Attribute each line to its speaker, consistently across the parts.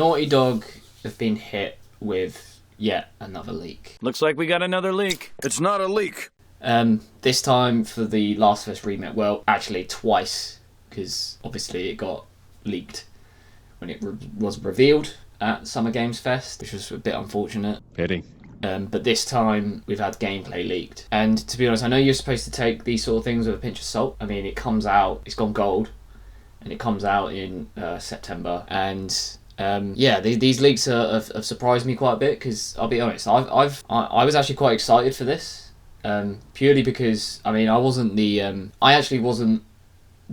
Speaker 1: Naughty Dog have been hit with yet another leak.
Speaker 2: Looks like we got another leak. It's not a leak.
Speaker 1: This time for the Last of Us Remake. Well, actually twice, because obviously it got leaked when it was revealed at Summer Games Fest, which was a bit unfortunate.
Speaker 3: Pity.
Speaker 1: But this time we've had gameplay leaked. And to be honest, I know you're supposed to take these sort of things with a pinch of salt. I mean, it comes out, it's gone gold, and it comes out in September. And these leaks have surprised me quite a bit, because I'll be honest, I was actually quite excited for this, purely because I wasn't the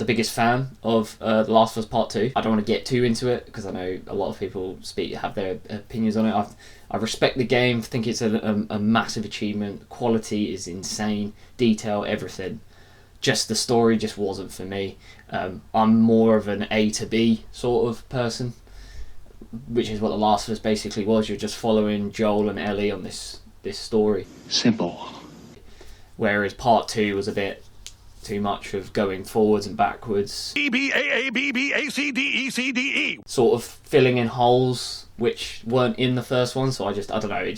Speaker 1: biggest fan of The Last of Us Part 2. I don't want to get too into it because I know a lot of people have their opinions on it. I respect the game, think it's a massive achievement. Quality is insane, detail, everything. Just the story just wasn't for me. I'm more of an A to B sort of person, which is what The Last of Us basically was. You're just following Joel and Ellie on this story.
Speaker 3: Simple.
Speaker 1: Whereas Part 2 was a bit too much of going forwards and backwards.
Speaker 2: E-B-A-A-B-B-A-C-D-E-C-D-E.
Speaker 1: Sort of filling in holes which weren't in the first one, so I don't know,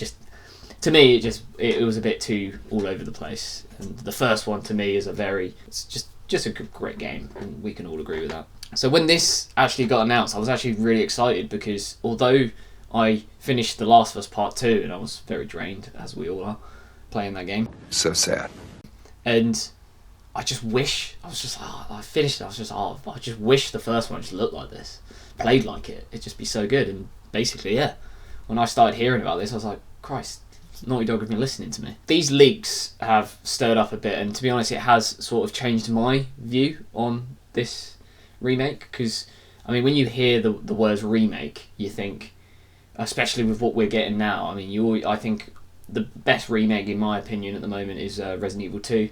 Speaker 1: to me it was a bit too all over the place. And the first one to me is it's just a great game, and we can all agree with that. So when this actually got announced, I was actually really excited, because although I finished The Last of Us Part 2 and I was very drained, as we all are, playing that game.
Speaker 4: So sad.
Speaker 1: And I just wish, I finished it, I just wish the first one just looked like this, played like it. It'd just be so good. And basically, yeah, when I started hearing about this, I was like, Christ, Naughty Dog have been listening to me. These leaks have stirred up a bit, and to be honest, it has sort of changed my view on this remake, because, when you hear the words remake, you think, especially with what we're getting now, I think the best remake, in my opinion, at the moment is Resident Evil 2.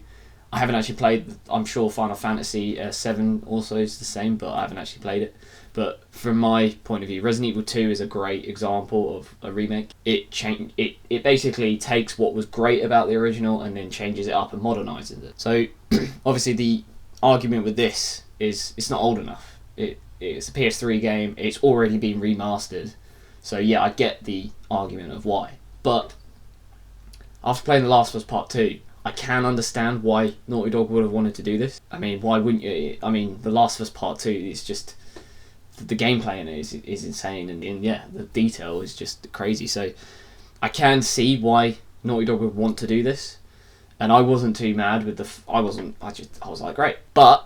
Speaker 1: I haven't actually played, I'm sure Final Fantasy 7 also is the same, but I haven't actually played it. But from my point of view, Resident Evil 2 is a great example of a remake. It basically takes what was great about the original and then changes it up and modernises it. So obviously the argument with this is it's not old enough. It's a PS3 game, it's already been remastered. So yeah, I get the argument of why. But after playing The Last of Us Part 2, I can understand why Naughty Dog would have wanted to do this. Why wouldn't you? The Last of Us Part 2 is just... the gameplay in it is insane, and the detail is just crazy. So I can see why Naughty Dog would want to do this, and I wasn't too mad with I was like, great. But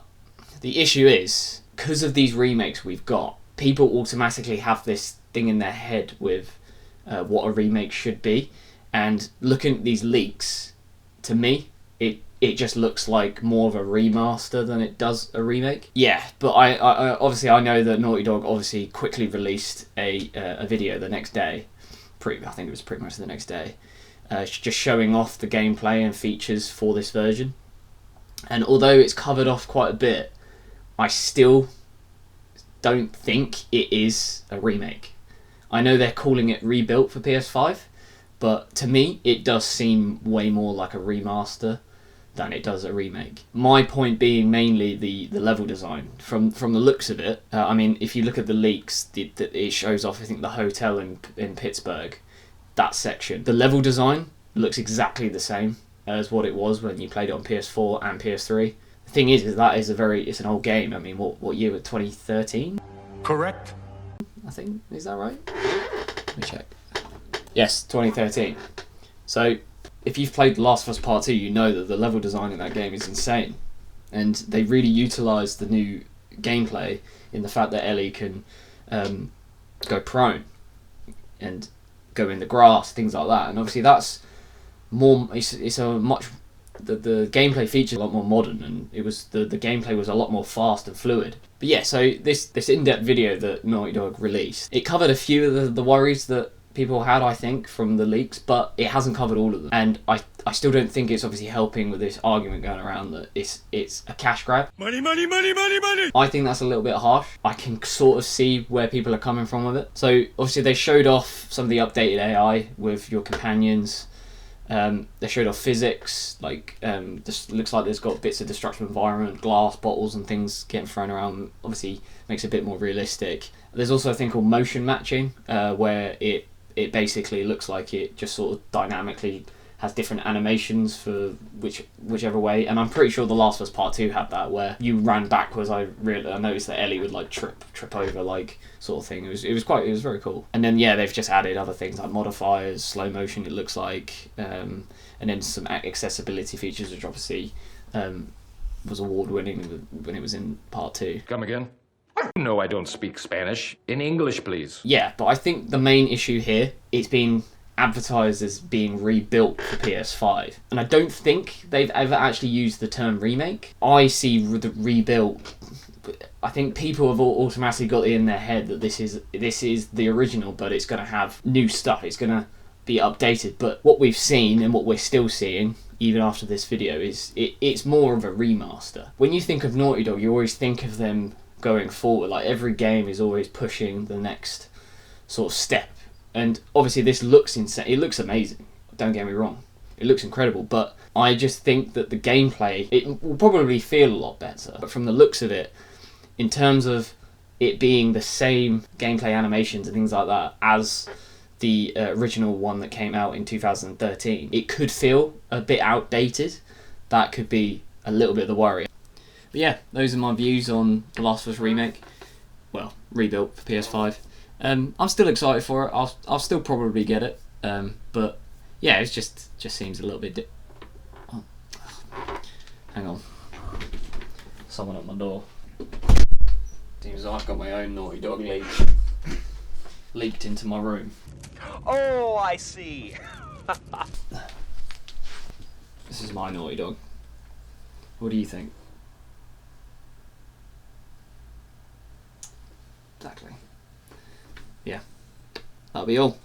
Speaker 1: the issue is, because of these remakes we've got, people automatically have this thing in their head with what a remake should be, and looking at these leaks, to me, it just looks like more of a remaster than it does a remake. Yeah, but I obviously I know that Naughty Dog obviously quickly released a video the next day. I think it was pretty much the next day, just showing off the gameplay and features for this version. And although it's covered off quite a bit, I still don't think it is a remake. I know they're calling it rebuilt for PS5, but to me it does seem way more like a remaster than it does a remake. My point being mainly the level design. From the looks of it, if you look at the leaks, it shows off, I think, the hotel in Pittsburgh, that section. The level design looks exactly the same as what it was when you played it on PS4 and PS3. The thing is that it's an old game. What year was 2013?
Speaker 2: Correct.
Speaker 1: I think, is that right? Let me check. Yes, 2013. So if you've played The Last of Us Part 2, you know that the level design in that game is insane. And they really utilised the new gameplay in the fact that Ellie can go prone and go in the grass, things like that. And obviously that's more, the gameplay features a lot more modern, and the gameplay was a lot more fast and fluid. But yeah, so this in-depth video that Naughty Dog released, it covered a few of the worries that people had, I think, from the leaks, but it hasn't covered all of them. And I still don't think it's obviously helping with this argument going around that it's a cash grab.
Speaker 2: Money, money, money, money, money!
Speaker 1: I think that's a little bit harsh. I can sort of see where people are coming from with it. So obviously they showed off some of the updated AI with your companions, They showed off physics, like this looks like there's got bits of destructive environment, glass bottles and things getting thrown around. Obviously makes it a bit more realistic. There's also a thing called motion matching, where it basically looks like it just sort of dynamically has different animations for whichever way, and I'm pretty sure The Last of Us Part 2 had that, where you ran backwards. I noticed that Ellie would like trip over, like, sort of thing. It was very cool. And then they've just added other things like modifiers, slow motion it looks like, and then some accessibility features, which obviously was award winning when it was in Part 2.
Speaker 3: Come again? No, I don't speak Spanish. In English, please.
Speaker 1: Yeah, but I think the main issue here, it's been advertised as being rebuilt for PS5, and I don't think they've ever actually used the term remake. I see the rebuilt. I think people have automatically got it in their head that this is the original, but it's going to have new stuff. It's going to be updated. But what we've seen and what we're still seeing, even after this video, is it's more of a remaster. When you think of Naughty Dog, you always think of them going forward. Like, every game is always pushing the next sort of step. And obviously this looks insane. It looks amazing. Don't get me wrong. It looks incredible. But I just think that the gameplay, it will probably feel a lot better. But from the looks of it, in terms of it being the same gameplay animations and things like that as the original one that came out in 2013, it could feel a bit outdated. That could be a little bit of the worry. But yeah, those are my views on The Last of Us Remake. Well, rebuilt for PS5. I'm still excited for it. I'll still probably get it. But yeah, it just seems a little bit. Oh. Hang on. Someone at my door. Seems I've got my own Naughty Dog leaked into my room.
Speaker 4: Oh, I see.
Speaker 1: This is my Naughty Dog. What do you think? Exactly. Yeah, that'll be all.